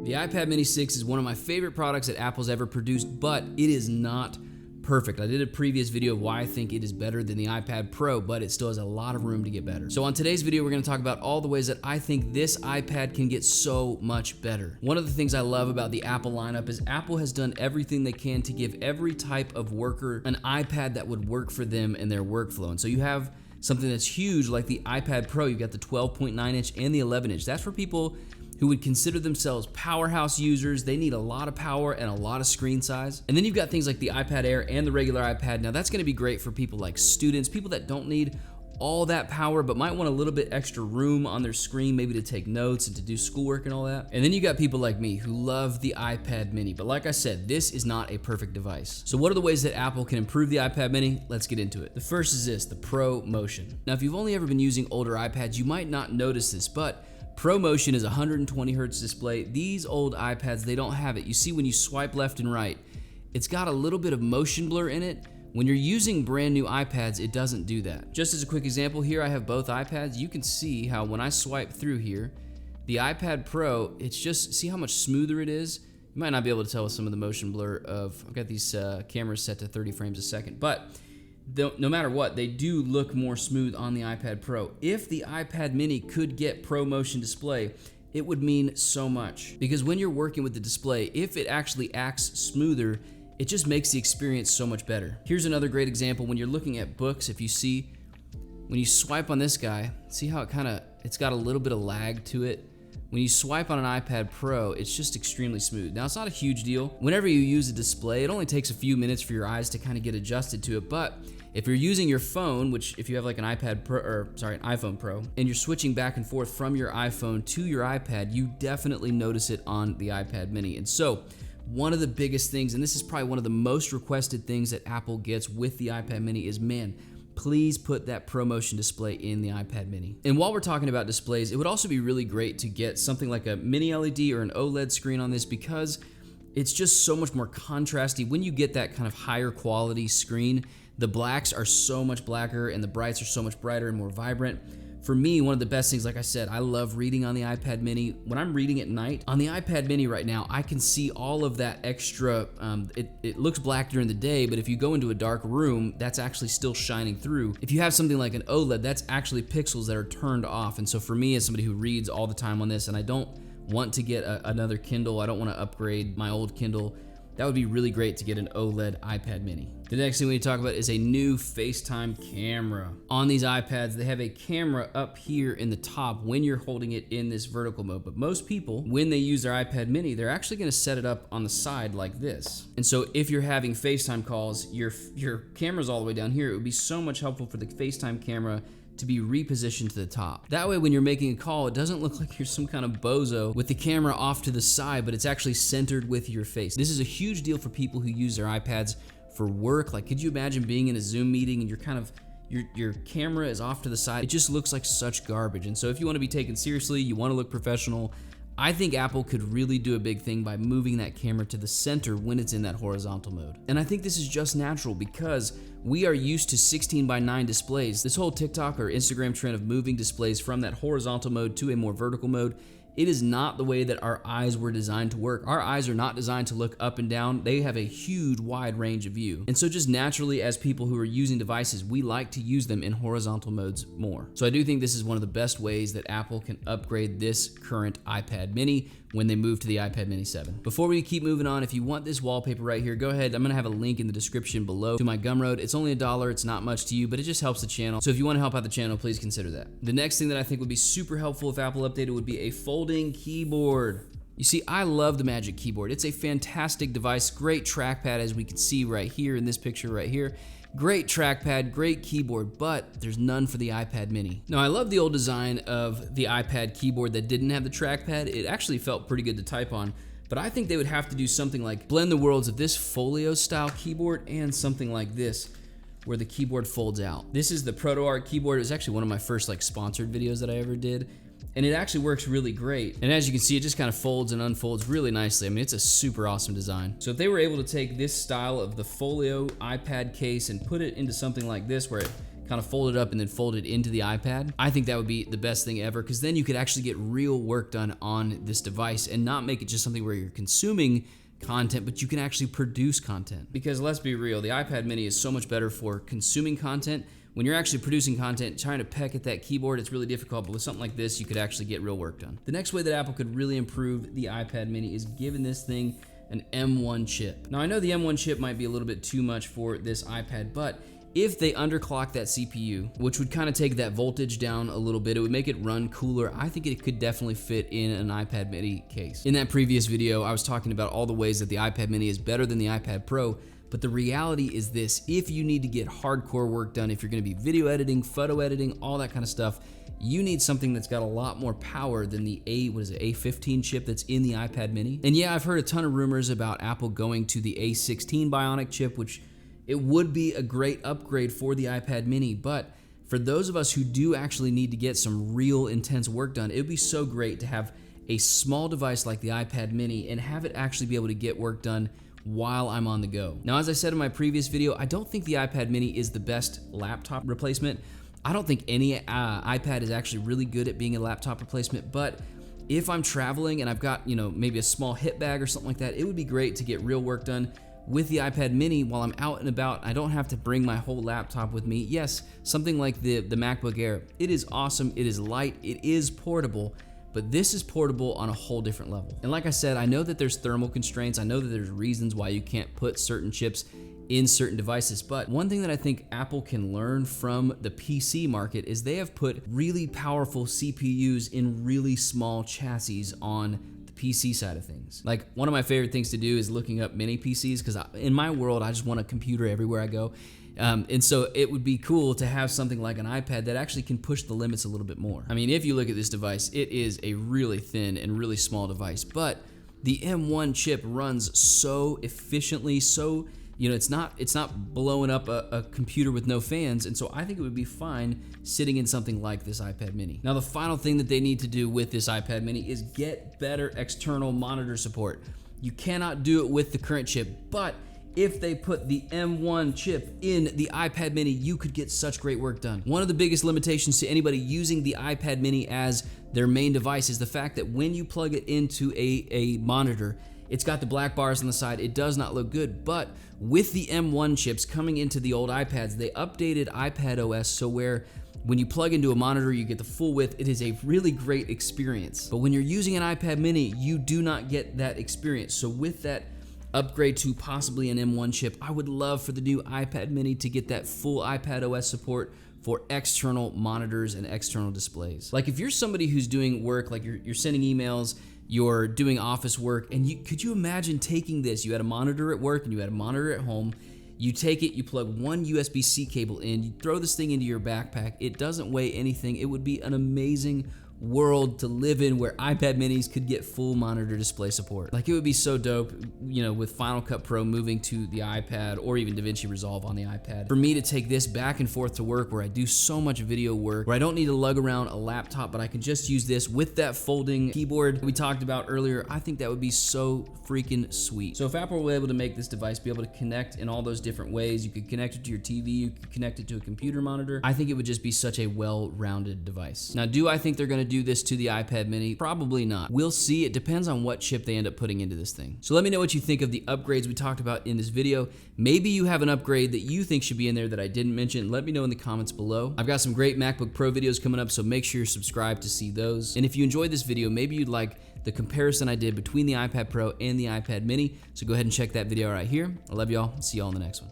The iPad mini 6 is one of my favorite products that Apple's ever produced, but it is not perfect. I did a previous video of why I think it is better than the iPad Pro, but it still has a lot of room to get better. So on today's video, we're gonna talk about all the ways that I think this iPad can get so much better. One of the things I love about the Apple lineup is Apple has done everything they can to give every type of worker an iPad that would work for them and their workflow. And so you have something that's huge like the iPad Pro. You got the 12.9 inch and the 11 inch. That's for people who would consider themselves powerhouse users. They need a lot of power and a lot of screen size. And then you've got things like the iPad Air and the regular iPad. Now that's gonna be great for people like students, people that don't need all that power but might want a little bit extra room on their screen, maybe to take notes and to do schoolwork and all that. And then you got people like me who love the iPad mini. But like I said, this is not a perfect device. So what are the ways that Apple can improve the iPad mini? Let's get into it. The first is this, the Pro Motion. Now if you've only ever been using older iPads, you might not notice this, but Pro Motion is a 120 hertz display. These old iPads, they don't have it. You see when you swipe left and right, it's got a little bit of motion blur in it. When you're using brand new iPads, it doesn't do that. Just as a quick example, here I have both iPads. You can see how when I swipe through here, the iPad Pro, it's just, see how much smoother it is? You might not be able to tell with some of the motion blur of, I've got these cameras set to 30 frames a second, but no matter what, they do look more smooth on the iPad Pro. If the iPad mini could get Pro Motion display, it would mean so much. Because when you're working with the display, if it actually acts smoother, it just makes the experience so much better. Here's another great example. When you're looking at books, if you see, when you swipe on this guy, see how it's got a little bit of lag to it? When you swipe on an iPad Pro, it's just extremely smooth. Now, it's not a huge deal. Whenever you use a display, it only takes a few minutes for your eyes to kind of get adjusted to it. But if you're using your phone, which if you have like an iPad Pro, or sorry, an iPhone Pro, and you're switching back and forth from your iPhone to your iPad, you definitely notice it on the iPad mini. And so, one of the biggest things, and this is probably one of the most requested things that Apple gets with the iPad mini is, man, please put that Pro Motion display in the iPad mini. And while we're talking about displays, it would also be really great to get something like a mini LED or an OLED screen on this, because it's just so much more contrasty. When you get that kind of higher quality screen, the blacks are so much blacker and the brights are so much brighter and more vibrant. For me, one of the best things, like I said, I love reading on the iPad mini. When I'm reading at night, on the iPad mini right now, I can see all of that extra, it looks black during the day, but if you go into a dark room, that's actually still shining through. If you have something like an OLED, that's actually pixels that are turned off. And so for me, as somebody who reads all the time on this, and I don't want to get another Kindle, I don't want to upgrade my old Kindle, that would be really great to get an OLED iPad mini. The next thing we need to talk about is a new FaceTime camera. On these iPads, they have a camera up here in the top when you're holding it in this vertical mode. But most people, when they use their iPad mini, they're actually gonna set it up on the side like this. And so if you're having FaceTime calls, your camera's all the way down here, it would be so much helpful for the FaceTime camera to be repositioned to the top. That way when you're making a call, it doesn't look like you're some kind of bozo with the camera off to the side, but it's actually centered with your face. This is a huge deal for people who use their iPads for work. Like, could you imagine being in a Zoom meeting and your camera is off to the side? It just looks like such garbage. And so if you want to be taken seriously, you want to look professional, I think Apple could really do a big thing by moving that camera to the center when it's in that horizontal mode. And I think this is just natural because we are used to 16:9 displays. This whole TikTok or Instagram trend of moving displays from that horizontal mode to a more vertical mode, it is not the way that our eyes were designed to work. Our eyes are not designed to look up and down. They have a huge wide range of view. And so just naturally, as people who are using devices, we like to use them in horizontal modes more. So I do think this is one of the best ways that Apple can upgrade this current iPad mini when they move to the iPad mini 7. Before we keep moving on, if you want this wallpaper right here, go ahead. I'm gonna have a link in the description below to my Gumroad. It's only $1, it's not much to you, but it just helps the channel. So if you wanna help out the channel, please consider that. The next thing that I think would be super helpful if Apple updated would be a folding keyboard. You see, I love the Magic Keyboard. It's a fantastic device, great trackpad as we can see right here in this picture right here. Great trackpad, great keyboard, but there's none for the iPad mini. Now, I love the old design of the iPad keyboard that didn't have the trackpad. It actually felt pretty good to type on, but I think they would have to do something like blend the worlds of this folio style keyboard and something like this, where the keyboard folds out. This is the ProtoArt keyboard. It was actually one of my first sponsored videos that I ever did. And it actually works really great. And as you can see, it just kind of folds and unfolds really nicely. I mean, it's a super awesome design. So if they were able to take this style of the folio iPad case and put it into something like this where it kind of fold it up and then fold it into the iPad. I think that would be the best thing ever, because then you could actually get real work done on this device and not make it just something where you're consuming content, but you can actually produce content. Because let's be real, the iPad mini is so much better for consuming content. When you're actually producing content, trying to peck at that keyboard, it's really difficult, but with something like this, you could actually get real work done. The next way that Apple could really improve the iPad mini is giving this thing an M1 chip. Now I know the M1 chip might be a little bit too much for this iPad, but if they underclock that CPU, which would kind of take that voltage down a little bit, it would make it run cooler. I think it could definitely fit in an iPad mini case. In that previous video, I was talking about all the ways that the iPad mini is better than the iPad Pro, but the reality is this: if you need to get hardcore work done, if you're gonna be video editing, photo editing, all that kind of stuff, you need something that's got a lot more power than the A15 chip that's in the iPad mini. And yeah, I've heard a ton of rumors about Apple going to the A16 Bionic chip, which it would be a great upgrade for the iPad mini, but for those of us who do actually need to get some real intense work done, it would be so great to have a small device like the iPad mini and have it actually be able to get work done while I'm on the go. Now, as I said in my previous video, I don't think the iPad mini is the best laptop replacement. I don't think any iPad is actually really good at being a laptop replacement, but if I'm traveling and I've got, maybe a small hip bag or something like that, it would be great to get real work done with the iPad mini while I'm out and about. I don't have to bring my whole laptop with me. Yes, something like the MacBook Air, it is awesome, it is light, it is portable, but this is portable on a whole different level. And like I said, I know that there's thermal constraints, I know that there's reasons why you can't put certain chips in certain devices, but one thing that I think Apple can learn from the PC market is they have put really powerful CPUs in really small chassis on PC side of things. Like, one of my favorite things to do is looking up mini PCs, because in my world, I just want a computer everywhere I go. And so it would be cool to have something like an iPad that actually can push the limits a little bit more. I mean, if you look at this device, it is a really thin and really small device, but the M1 chip runs so efficiently, so it's not blowing up a computer with no fans, and so I think it would be fine sitting in something like this iPad mini. Now, the final thing that they need to do with this iPad mini is get better external monitor support. You cannot do it with the current chip, but if they put the M1 chip in the iPad mini, you could get such great work done. One of the biggest limitations to anybody using the iPad mini as their main device is the fact that when you plug it into a monitor, it's got the black bars on the side. It does not look good, but with the M1 chips coming into the old iPads, they updated iPad OS so where when you plug into a monitor, you get the full width. It is a really great experience. But when you're using an iPad mini, you do not get that experience. So with that upgrade to possibly an M1 chip, I would love for the new iPad mini to get that full iPad OS support for external monitors and external displays. Like, if you're somebody who's doing work, like you're sending emails, you're doing office work, and could you imagine taking this? You had a monitor at work and you had a monitor at home. You take it, you plug one USB-C cable in, you throw this thing into your backpack. It doesn't weigh anything. It would be an amazing world to live in where iPad minis could get full monitor display support. Like, it would be so dope, with Final Cut Pro moving to the iPad, or even DaVinci Resolve on the iPad, for me to take this back and forth to work where I do so much video work, where I don't need to lug around a laptop, but I can just use this with that folding keyboard we talked about earlier. I think that would be so freaking sweet. So if Apple were able to make this device be able to connect in all those different ways, you could connect it to your TV, you could connect it to a computer monitor, I think it would just be such a well-rounded device. Now, do I think they're gonna do this to the iPad mini? Probably not. We'll see. It depends on what chip they end up putting into this thing. So let me know what you think of the upgrades we talked about in this video. Maybe you have an upgrade that you think should be in there that I didn't mention. Let me know in the comments below. I've got some great MacBook Pro videos coming up, so make sure you're subscribed to see those. And if you enjoyed this video, maybe you'd like the comparison I did between the iPad Pro and the iPad mini. So go ahead and check that video right here. I love y'all. See y'all in the next one.